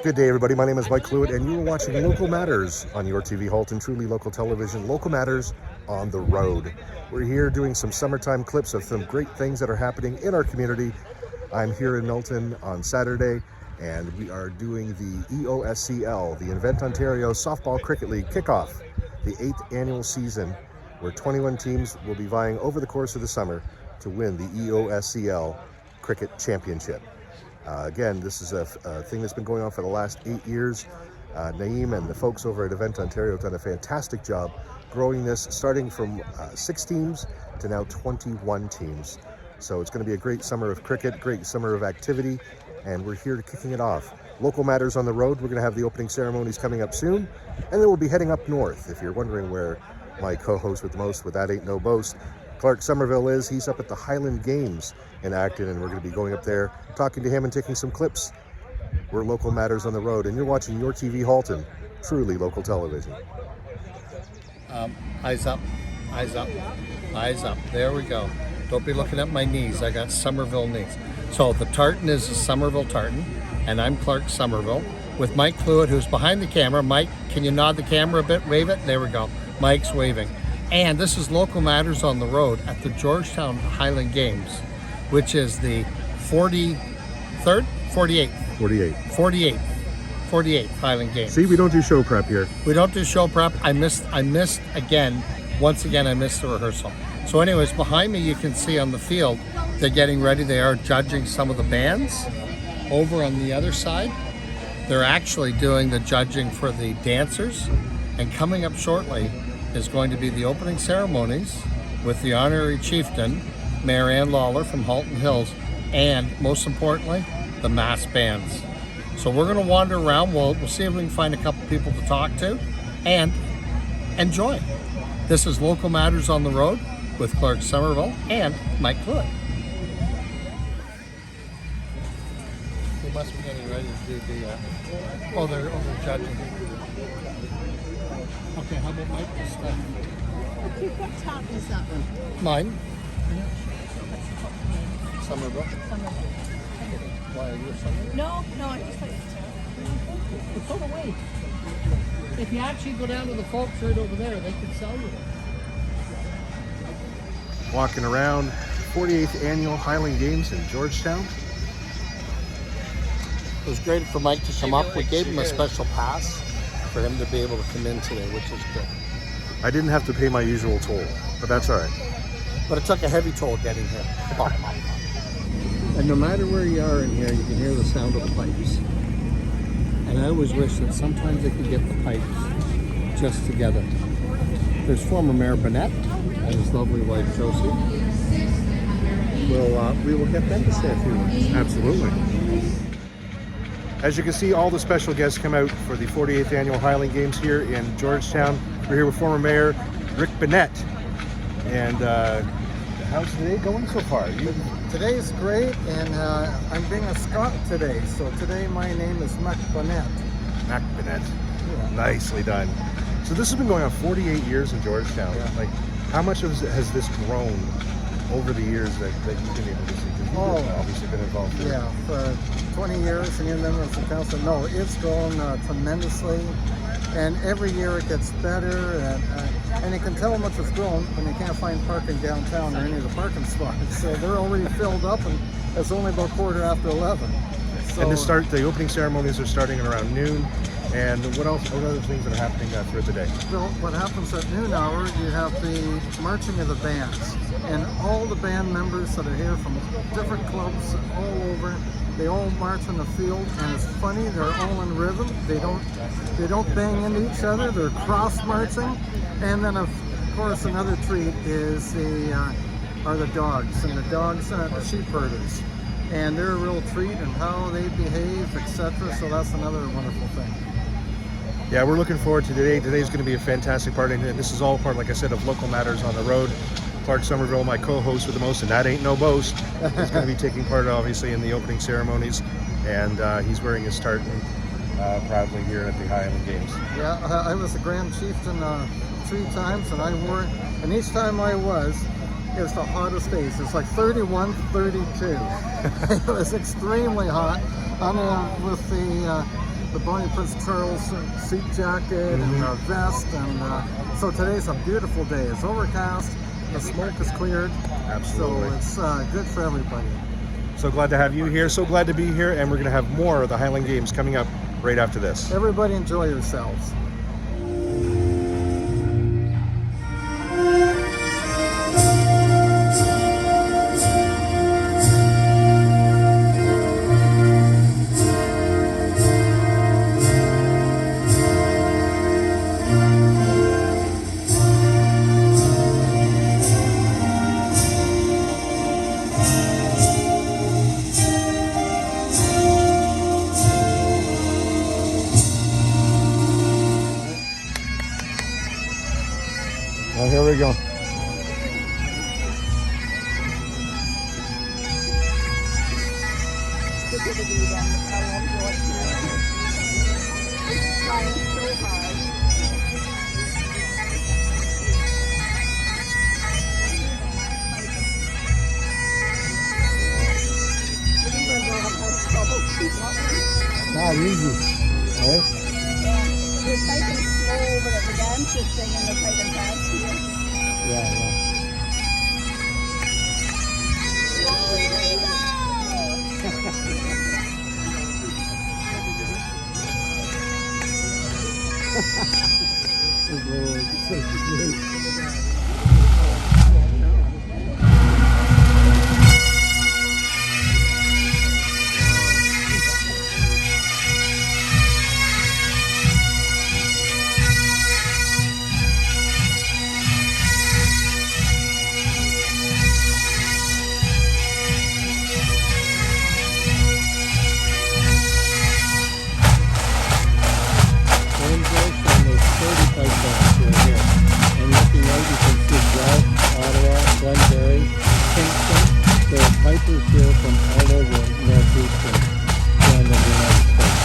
Good day, everybody. My name is Mike Cluett, and you are watching Local Matters on your TV Halton, truly local television. Local Matters on the road. We're here doing some summertime clips of some great things that are happening in our community. I'm here in Milton on Saturday, and we are doing the EOSCL, the Invent Ontario Softball Cricket League kickoff, the 8th annual season, where 21 teams will be vying over the course of the summer to win the EOSCL Cricket Championship. Again, this is a thing that's been going on for the last 8 years. Naeem and the folks over at Invent Ontario have done a fantastic job growing this, starting from 6 teams to now 21 teams. So it's going to be a great summer of cricket, great summer of activity, and we're here to kicking it off. Local Matters on the road. We're going to have the opening ceremonies coming up soon, and then we'll be heading up north. If you're wondering where my co-host with the most with That Ain't No Boast, Clark Somerville is, he's up at the Highland Games in Acton, and we're going to be going up there, talking to him and taking some clips. We're Local Matters on the road, and you're watching your TV Halton, truly local television. Eyes up, eyes up, eyes up. There we go. Don't be looking at my knees. I got Somerville knees. So the tartan is a Somerville tartan, and I'm Clark Somerville with Mike Cluett, who's behind the camera. Mike, can you nod the camera a bit? Wave it. There we go. Mike's waving. And this is Local Matters on the road at the Georgetown Highland Games, which is the 48th Highland Games. See, we don't do show prep here. We don't do show prep. I missed again. Once again, I missed the rehearsal. So anyways, behind me you can see on the field, they're getting ready. They are judging some of the bands. Over on the other side, they're actually doing the judging for the dancers. And coming up shortly is going to be the opening ceremonies with the honorary chieftain, Mayor Ann Lawler from Halton Hills, and most importantly, the mass bands. So we're going to wander around. We'll see if we can find a couple people to talk to and enjoy. This is Local Matters on the road with Clark Somerville and Mike Cluett. They must be getting ready to do the, they're judging. Okay, how about Mike? What top is that one? Mine. Somerville. Why are you a Somerville? No, I just like It's on the way. If you actually go down to the folks right over there, they can sell you it. Walking around 48th annual Highland Games in Georgetown. It was great for Mike to come up. We gave him a special pass for him to be able to come in today, which is good. I didn't have to pay my usual toll, but that's all right. But it took a heavy toll getting here. And no matter where you are in here, you can hear the sound of the pipes. And I always wish that sometimes they could get the pipes just together. There's former Mayor Burnett and his lovely wife Josie. We will get them to say a few words. Absolutely. As you can see, all the special guests come out for the 48th annual Highland Games here in Georgetown. We're here with former Mayor Rick Burnett. And how's today going so far? Today's great, and I'm being a Scot today. So today my name is Mac Burnett. Mac Burnett. Yeah. Nicely done. So this has been going on 48 years in Georgetown. Yeah. Like, how much has this grown over the years that you've been able to see? Because you've obviously been involved here. Yeah, for 20 years and you're members of the council. No, it's grown tremendously, and every year it gets better, and you can tell how much it's grown when you can't find parking downtown or any of the parking spots. So they're already filled up, and it's only about 11:15. So, and the opening ceremonies are starting at around noon. And what else? What other things that are happening throughout the day? Well, what happens at noon hour, you have the marching of the bands, and all the band members that are here from different clubs all over, they all march in the field, and it's funny, they're all in rhythm. They don't bang into each other. They're cross marching, and then of course another treat is the dogs, and the dogs are the sheep herders, and they're a real treat and how they behave, etc. So that's another wonderful thing. Yeah, we're looking forward to today. Today's going to be a fantastic part, and this is all part, like I said, of Local Matters on the road. Clark Somerville, my co-host with the most, and That Ain't No Boast, is going to be taking part, obviously, in the opening ceremonies, and he's wearing his tartan proudly here at the Highland Games. Yeah, I was the Grand Chieftain 3 times, and I wore it, and each time I was, it was the hottest days. It's like 31, 32. It was extremely hot. With the the Bonnie Prince Charles seat jacket and a vest, and so today's a beautiful day. It's overcast, the smoke is cleared, Absolutely. so it's good for everybody. So glad to have you here. So glad to be here. And we're going to have more of the Highland Games coming up right after this. Everybody enjoy yourselves. Well, here we go. Not easy, right? They're taking it slow, but at the dance thing and they're taking fast here. Yeah. Pipers here from all over North Halton and the United States.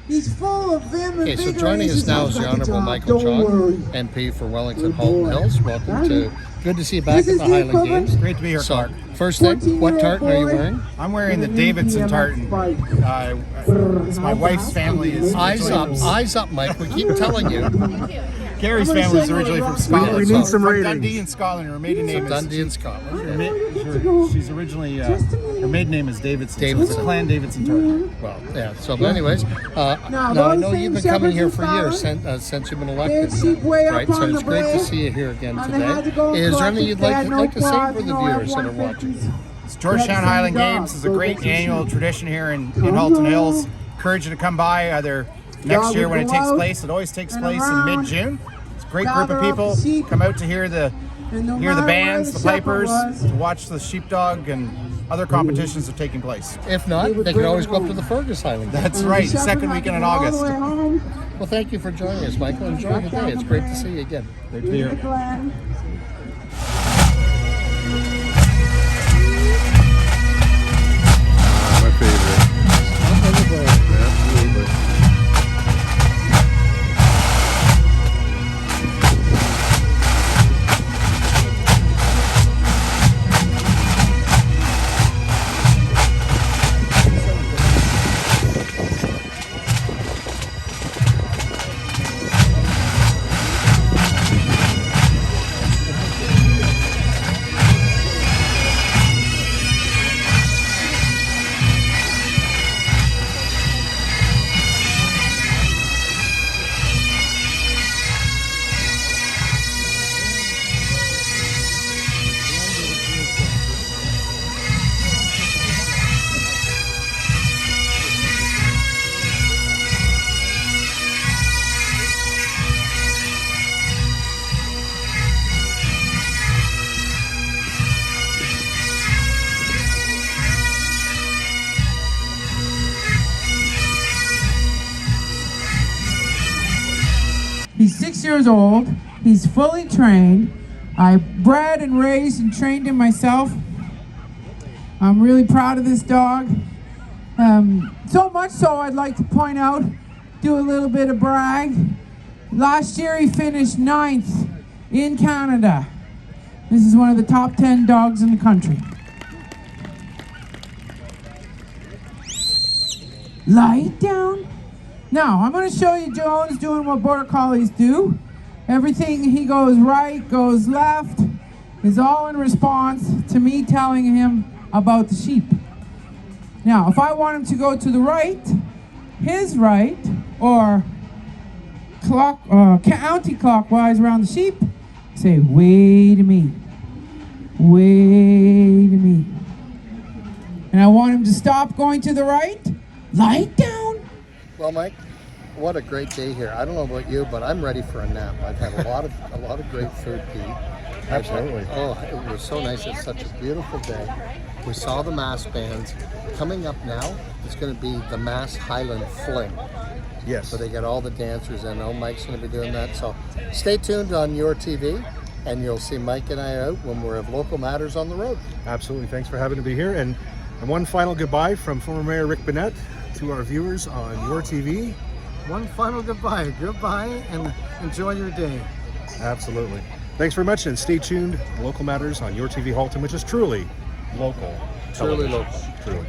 He's full of vim and Okay, so joining us now is the Honourable Michael John, MP for Wellington Halton Hills. Welcome to, good to see you back at the Highland Games. Great to be here, So, Clark. first thing, what tartan are you wearing? I'm wearing the Davidson tartan. It's my wife's family is Eyes up, Mike. We keep telling you. Gary's family is originally from Scotland. We need some from ratings. Dundee in Scotland. Her maiden name is Dundee in Scotland. She's originally her maiden name is Davidson. Davidson. So it's Clan Davidson tartan. Well, yeah. So, but anyways, now I know you've been coming here for years since you've been elected, right? So it's great to see you here again today. Is there anything you'd like to say for the viewers that are watching? It's Georgetown Highland Games. It's a great annual tradition here in Halton Hills. Encourage you to come by either next year when it takes place. It always takes place in mid-June. It's a great group of people. Come out to hear the bands, the pipers, to watch the sheepdog and other competitions that are taking place. If not, they can always go up to the Fergus Highland. That's right, second weekend in August. Well, thank you for joining us, Michael. Enjoy the day. It's great to see you again. Great to be here. My favorite. Absolutely. He's 6 years old. He's fully trained. I bred and raised and trained him myself. I'm really proud of this dog. So much so I'd like to point out, do a little bit of brag. Last year he finished 9th in Canada. This is one of the top 10 dogs in the country. Light down. Now I'm going to show you Jones doing what Border Collies do. Everything he goes right, goes left, is all in response to me telling him about the sheep. Now, if I want him to go to the right, his right, or county-clockwise around the sheep, say, way to me, way to me. And I want him to stop going to the right, light down. Well, Mike, what a great day here. I don't know about you, but I'm ready for a nap. I've had a lot of great food to eat. Absolutely. It was so nice. It's such a beautiful day. We saw the mass bands. Coming up now is going to be the mass Highland Fling. Yes. So they get all the dancers in. Oh, Mike's going to be doing that. So stay tuned on your TV, and you'll see Mike and I out when we're at Local Matters on the road. Absolutely. Thanks for having me here. And one final goodbye from former Mayor Rick Bennett to our viewers on your TV. One final goodbye. Goodbye and enjoy your day. Absolutely. Thanks very much, and stay tuned. Local Matters on your TV Halton, which is truly local. Truly television. local. Truly.